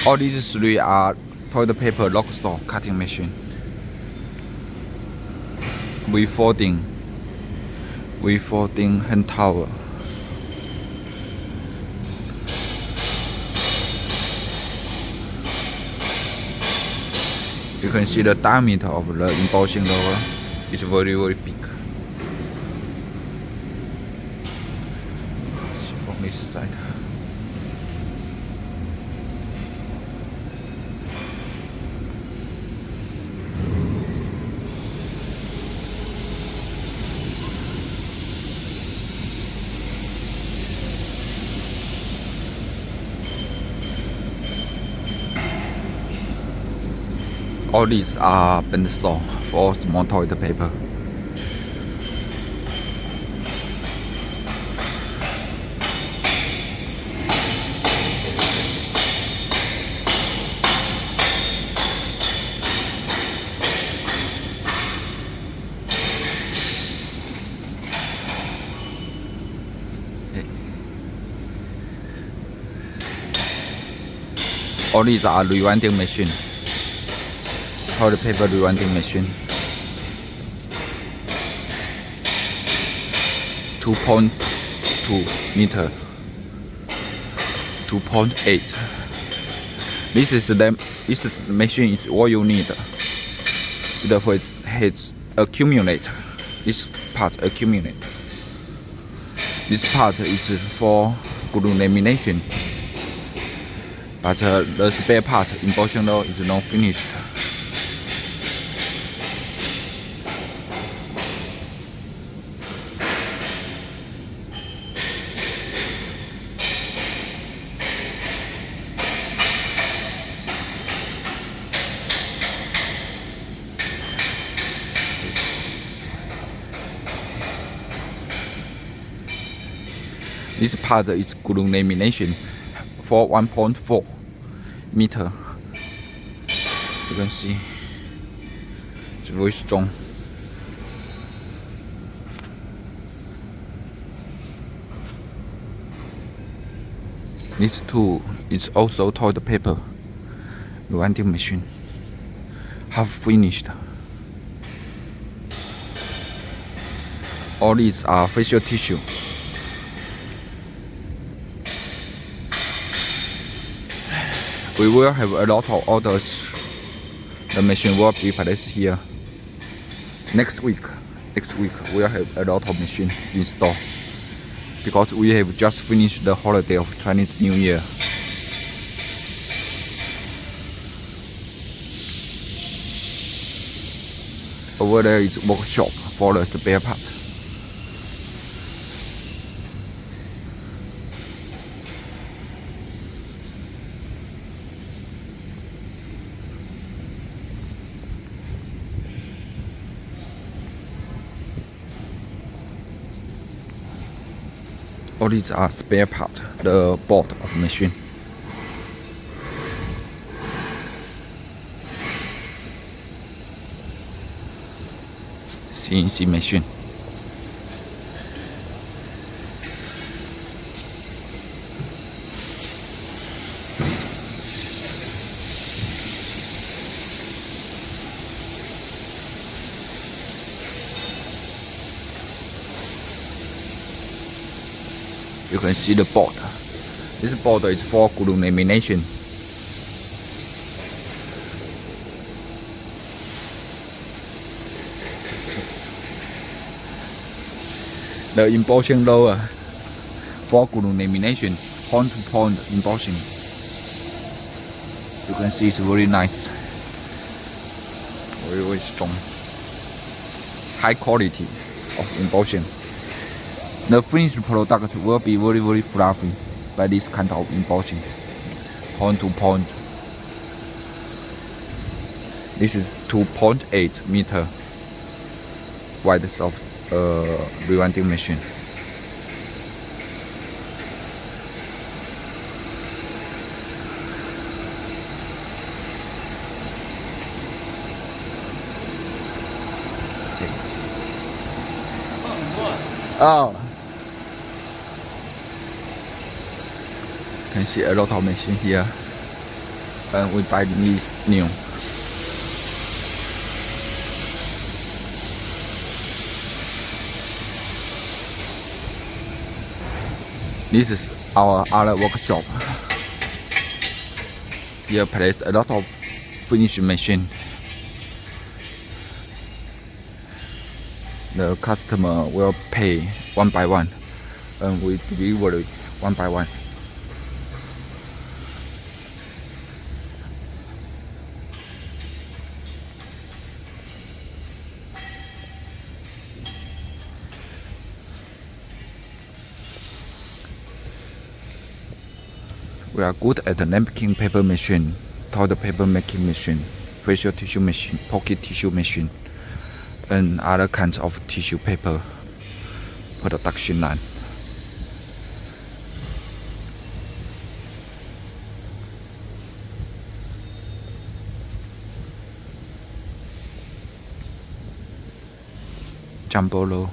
All these three are toilet paper lock store cutting machine. Folding hand towel. You can see the diameter of the embossing roller is very big. See from this side. All these are bent saw for small toilet paper. All these are rewinding machine. Toilet paper rewinding machine. 2.2 meter. 2.8. This is the machine is all you need. It will accumulate. This part accumulate. This part is for glue lamination. But the spare part embossing roll is not finished. This part is glue lamination for 1.4 meter. You can see it's very strong. This tool is also toilet paper rewinding machine, half finished. All these are facial tissue. We will have a lot of orders. The machine will be placed here. Next week we'll have a lot of machine installed because we have just finished the holiday of Chinese New Year. Over there is workshop for the spare part. All these are spare parts, the board of machine. CNC machine. You can see the board. This board is for glue lamination. The embossing roller for glue lamination, point-to-point embossing. You can see it's very nice, very strong, high quality of embossing. The finished product will be very fluffy by this kind of embossing, point to point. This is 2.8 meter width of rewinding machine. Oh. You can see a lot of machine here. and we buy this new. This is our other workshop. Here place a lot of finishing machine. The customer will pay one by one, and we deliver it one by one. We are good at the napkin paper machine, toilet paper making machine, facial tissue machine, pocket tissue machine, and other kinds of tissue paper production line. Jumbo roll.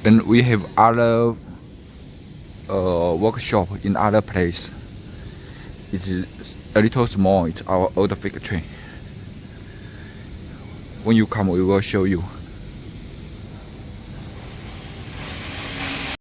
And we have other workshop in other place. It's a little small. It's our old factory. When you come, we will show you.